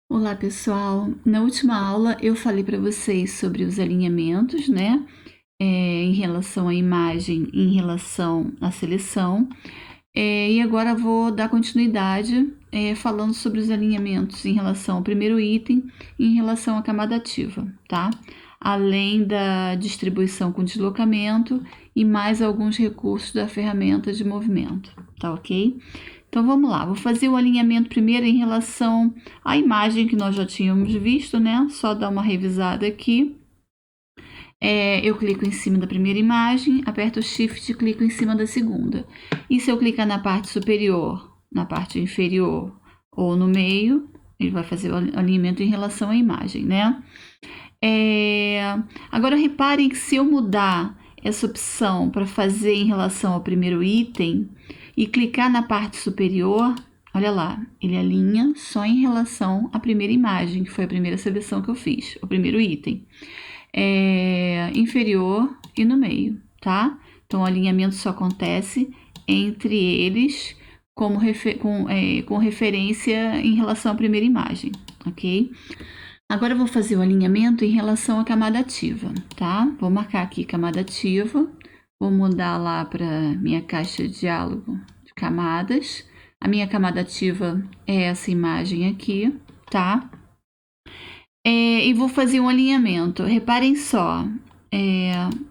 Olá, pessoal. Na última aula eu falei para vocês sobre os alinhamentos, né? Em relação à imagem, em relação à seleção. E agora vou dar continuidade falando sobre os alinhamentos em relação ao primeiro item e em relação à camada ativa, tá? Além da distribuição com deslocamento e mais alguns recursos da ferramenta de movimento, tá ok? Então vamos lá, vou fazer o alinhamento primeiro em relação à imagem que nós já tínhamos visto, né? Só dar uma revisada aqui. Eu clico em cima da primeira imagem, aperto o Shift e clico em cima da segunda. E se eu clicar na parte superior, na parte inferior ou no meio, ele vai fazer o alinhamento em relação à imagem, né? Agora reparem que se eu mudar essa opção para fazer em relação ao primeiro item e clicar na parte superior, olha lá, ele alinha só em relação à primeira imagem, que foi a primeira seleção que eu fiz, o primeiro item. Inferior e no meio, tá? Então o alinhamento só acontece entre eles com referência em relação à primeira imagem, ok? Agora eu vou fazer o alinhamento em relação à camada ativa, tá? Vou marcar aqui camada ativa, vou mudar lá para minha caixa de diálogo de camadas. A minha camada ativa é essa imagem aqui, tá? E vou fazer um alinhamento. Reparem só,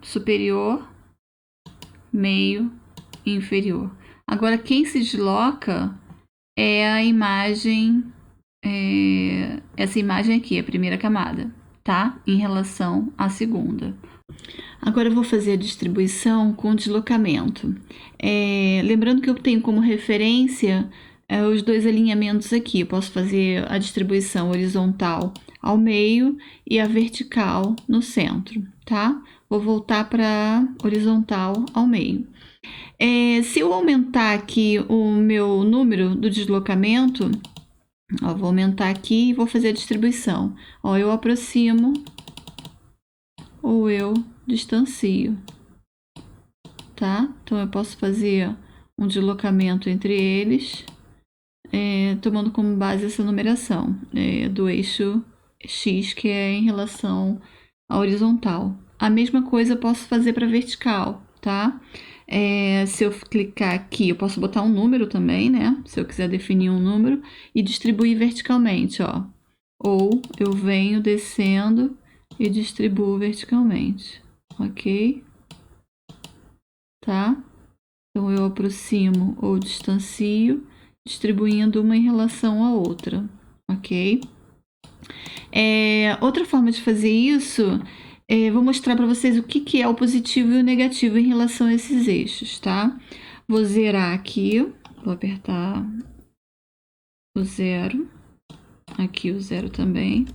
superior, meio e inferior. Agora quem se desloca é a imagem, essa imagem aqui, a primeira camada, tá? Em relação à segunda. Agora eu vou fazer a distribuição com deslocamento. Lembrando que eu tenho como referência os dois alinhamentos aqui. Eu posso fazer a distribuição horizontal ao meio e a vertical no centro, tá? Vou voltar para horizontal ao meio. Se eu aumentar aqui o meu número do deslocamento, ó, vou aumentar aqui e vou fazer a distribuição. Ó, eu aproximo ou eu distancio, tá? Então eu posso fazer um deslocamento entre eles, tomando como base essa numeração do eixo X, que é em relação à horizontal. A mesma coisa eu posso fazer para vertical, tá? Se eu clicar aqui, eu posso botar um número também, né? Se eu quiser definir um número e distribuir verticalmente, ó. Ou eu venho descendo e distribuo verticalmente, ok? Tá? Então eu aproximo ou distancio, distribuindo uma em relação à outra, ok? Outra forma de fazer isso, vou mostrar para vocês o que é o positivo e o negativo em relação a esses eixos, tá? Vou zerar aqui, vou apertar o zero, aqui o zero também,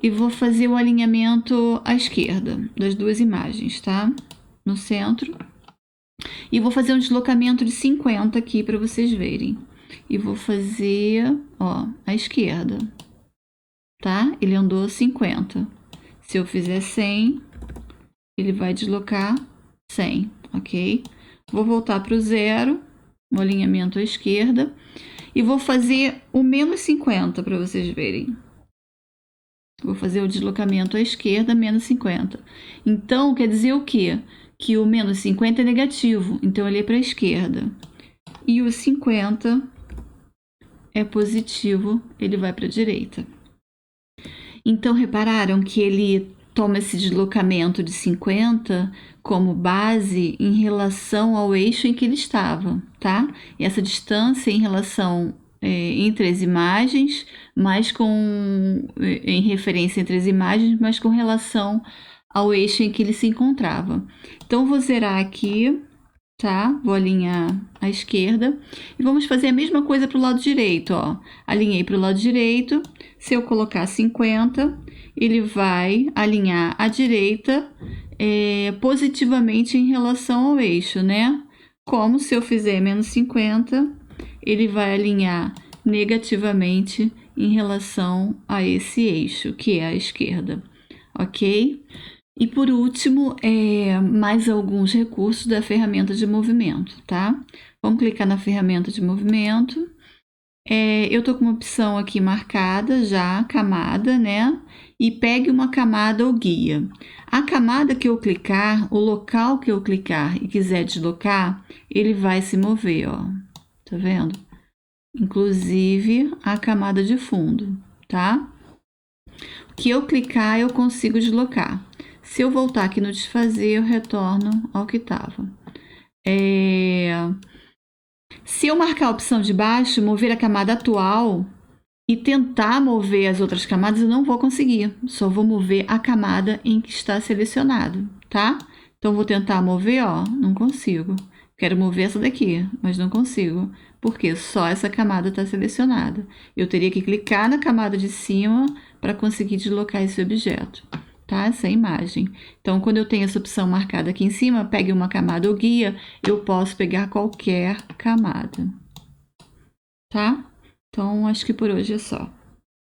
e vou fazer o alinhamento à esquerda das duas imagens, tá? No centro. E vou fazer um deslocamento de 50 aqui para vocês verem. E vou fazer, ó, à esquerda, tá? Ele andou 50. Se eu fizer 100, ele vai deslocar 100, ok? Vou voltar para o zero, no alinhamento à esquerda, e vou fazer o menos 50 para vocês verem. Vou fazer o deslocamento à esquerda, menos 50. Então, quer dizer o quê? Que o menos 50 é negativo, então ele é para a esquerda. E o 50 é positivo, ele vai para a direita. Então, repararam que ele toma esse deslocamento de 50 como base em relação ao eixo em que ele estava, tá? E essa distância em relação entre as imagens, mas em referência entre as imagens, mas com relação ao eixo em que ele se encontrava. Então, vou zerar aqui, tá? Vou alinhar à esquerda e vamos fazer a mesma coisa para o lado direito, ó. Alinhei para o lado direito. Se eu colocar 50, ele vai alinhar à direita positivamente em relação ao eixo, né? Como se eu fizer menos 50, ele vai alinhar negativamente em relação a esse eixo, que é a esquerda, ok? E por último, mais alguns recursos da ferramenta de movimento, tá? Vamos clicar na ferramenta de movimento. Eu tô com uma opção aqui marcada já, camada, né? E pegue uma camada ou guia. A camada que eu clicar, o local que eu clicar e quiser deslocar, ele vai se mover, ó. Tá vendo? Inclusive a camada de fundo, tá? O que eu clicar, eu consigo deslocar. Se eu voltar aqui no desfazer, eu retorno ao que estava. Se eu marcar a opção de baixo, mover a camada atual e tentar mover as outras camadas, eu não vou conseguir. Só vou mover a camada em que está selecionado, tá? Então, vou tentar mover, ó, não consigo. Quero mover essa daqui, mas não consigo. Porque só essa camada está selecionada. Eu teria que clicar na camada de cima para conseguir deslocar esse objeto, tá? Essa imagem. Então, quando eu tenho essa opção marcada aqui em cima, pegue uma camada ou guia, eu posso pegar qualquer camada, tá? Então, acho que por hoje é só.